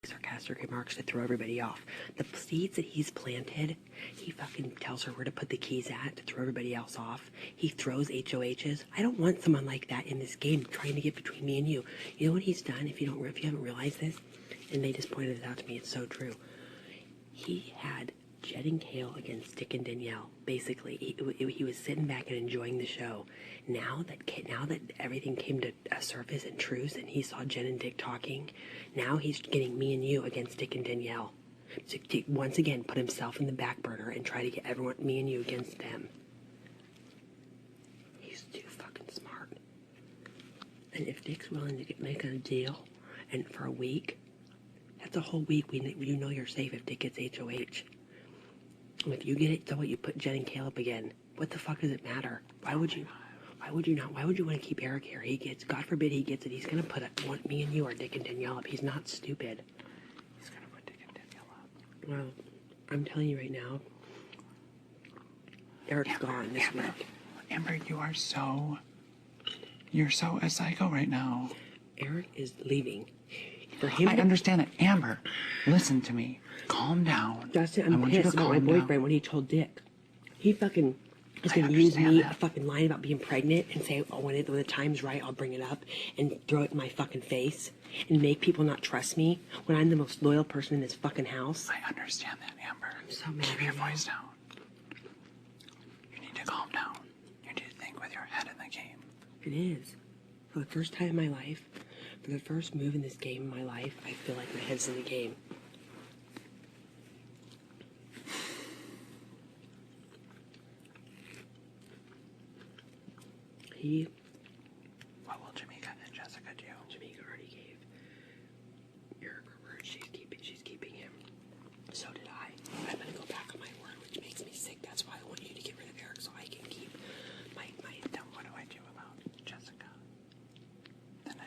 sarcastic remarks to throw everybody off. The seeds that he's planted, he fucking tells her where to put the keys at to throw everybody else off. He throws HOHs. I don't want someone like that in this game trying to get between me and you. You know what he's done? If you haven't realized this, and they just pointed it out to me, it's so true. He had Jed and Kale against Dick and Danielle. Basically, he was sitting back and enjoying the show. Now that everything came to a surface and truth, and he saw Jen and Dick talking, now he's getting me and you against Dick and Danielle. To once again put himself in the back burner and try to get me and you against them. He's too fucking smart. And if Dick's willing to make a deal, and for a week, that's a whole week. You know you're safe if Dick gets HOH. If you get it, so what? You put Jen and Caleb again. What the fuck does it matter? Why would you not? Why would you want to keep Eric here? God forbid he gets it. He's gonna want me and you or Dick and Danielle up. He's not stupid. He's gonna put Dick and Danielle up. Well, I'm telling you right now, Eric's gone this week. Amber, you're so a psycho right now. Eric is leaving. For him, I understand that. Amber, listen to me. Calm down. Dustin, I'm pissed about my boyfriend when he told Dick. He fucking is going to use me fucking lying about being pregnant and say, oh, when the time's right, I'll bring it up and throw it in my fucking face and make people not trust me when I'm the most loyal person in this fucking house. I understand that, Amber. I'm so mad. Keep your voice down. You need to calm down. You need to think with your head in the game. It is. For the first time in my life, for the first move in this game in my life, I feel like my head's in the game. What will Jamaica and Jessica do? Jamaica already gave Eric her word. She's keeping him. So did I. I'm gonna go back on my word, which makes me sick. That's why I want you to get rid of Eric so I can keep my. Then what do I do about Jessica? Then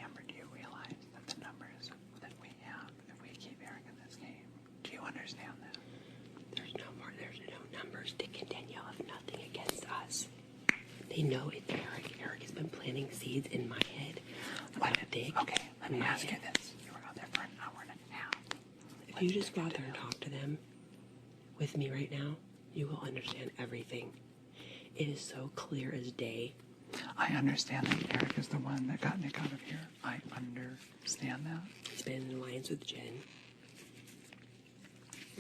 Amber, do you realize that the numbers that we have, if we keep Eric in this game, do you understand that? There's no numbers. Dick and Danielle have nothing against us. They know it's Eric. Eric has been planting seeds in my head about Dick. Okay, let me ask you this. You were out there for an hour and a half. If you just go out there and talk to them with me right now, you will understand everything. It is so clear as day. I understand that Eric is the one that got Nick out of here. I understand that. He's been in alliance with Jen.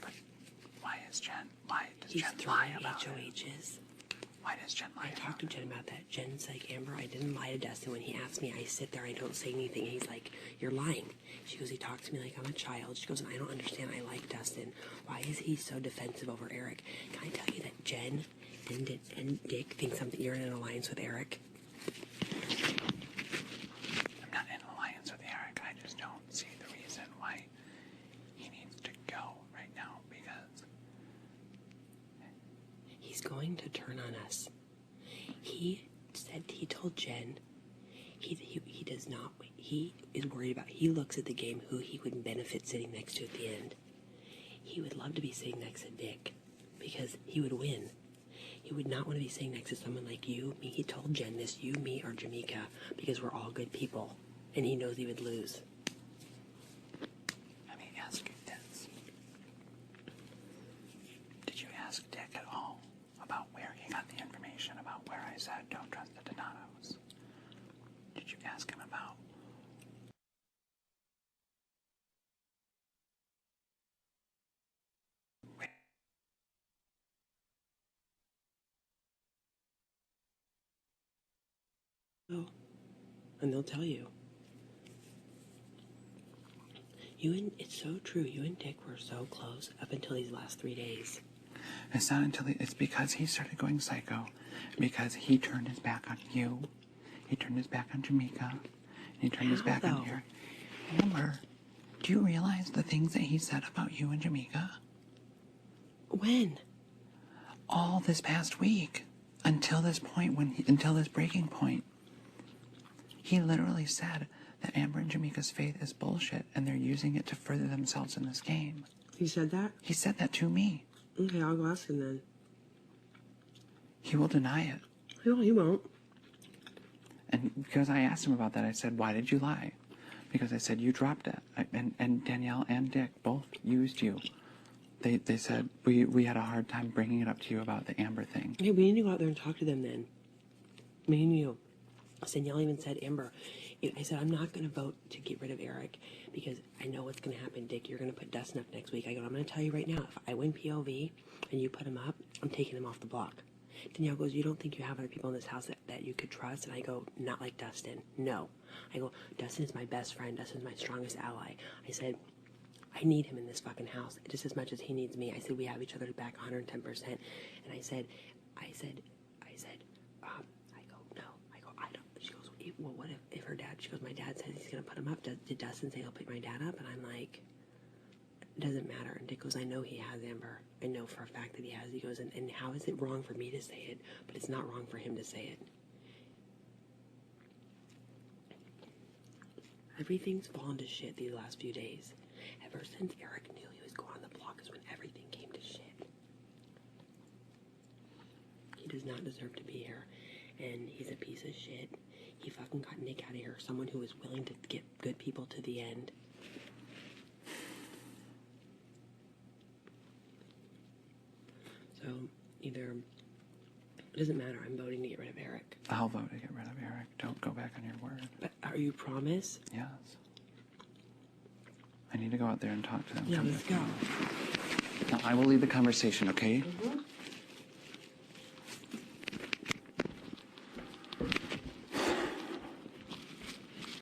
But why does Jen lie about HOHs. Why does Jen lie? I talked to Jen about that. Jen's like, Amber, I didn't lie to Dustin. When he asked me, I sit there, I don't say anything. And he's like, you're lying. She goes, he talks to me like I'm a child. She goes, and I don't understand. I like Dustin. Why is he so defensive over Eric? Can I tell you that Jen and Dick think something you're in an alliance with Eric? I'm not in an alliance with Eric. I just don't see the reason why he needs to go right now because he's going to turn on us. He told Jen, he does not, he is worried about, he looks at the game who he would benefit sitting next to at the end. He would love to be sitting next to Dick because he would win. He would not want to be sitting next to someone like you, me. He told Jen this, you, me, or Jamaica, because we're all good people. And he knows he would lose. Let me ask you this. Did you ask Dick at all about where he got the information about where I said don't trust the Donatos? Did you ask him about? Oh, and they'll tell you. It's so true. You and Dick were so close up until these last 3 days. It's not until it's because he started going psycho, because he turned his back on you, he turned his back on Jamaica, and he turned his back on Eric. Amber, do you realize the things that he said about you and Jamaica? When? All this past week, until this point, until this breaking point. He literally said that Amber and Jamaica's faith is bullshit, and they're using it to further themselves in this game. He said that? He said that to me. Okay, I'll go ask him then. He will deny it. No, he won't. And because I asked him about that, I said, why did you lie? Because I said you dropped it. And Danielle and Dick both used you. They said we had a hard time bringing it up to you about the Amber thing. Hey, we need to go out there and talk to them then. Me and you. Danielle even said, Amber, I said, I'm not going to vote to get rid of Eric because I know what's going to happen. Dick, you're going to put Dustin up next week. I go, I'm going to tell you right now, if I win POV and you put him up, I'm taking him off the block. Danielle goes, you don't think you have other people in this house that you could trust? And I go, not like Dustin. No. I go, Dustin is my best friend. Dustin is my strongest ally. I said, I need him in this fucking house just as much as he needs me. I said, we have each other back 110%. And I said, I go, no. I go, I don't. She goes, well, what if her dad, she goes, my dad says he's going to put him up. Did Dustin say he'll put my dad up? And I'm like, it doesn't matter. And Dick goes, I know he has, Amber. I know for a fact that he has. He goes, and how is it wrong for me to say it? But it's not wrong for him to say it. Everything's fallen to shit these last few days. Ever since Eric knew he was going on the block is when everything came to shit. He does not deserve to be here. And he's a piece of shit. He fucking got Nick out of here. Someone who was willing to get good people to the end. So, either... It doesn't matter. I'm voting to get rid of Eric. I'll vote to get rid of Eric. Don't go back on your word. But are you promise? Yes. I need to go out there and talk to them. Yeah, let's go. Now, I will lead the conversation, okay? Mm-hmm.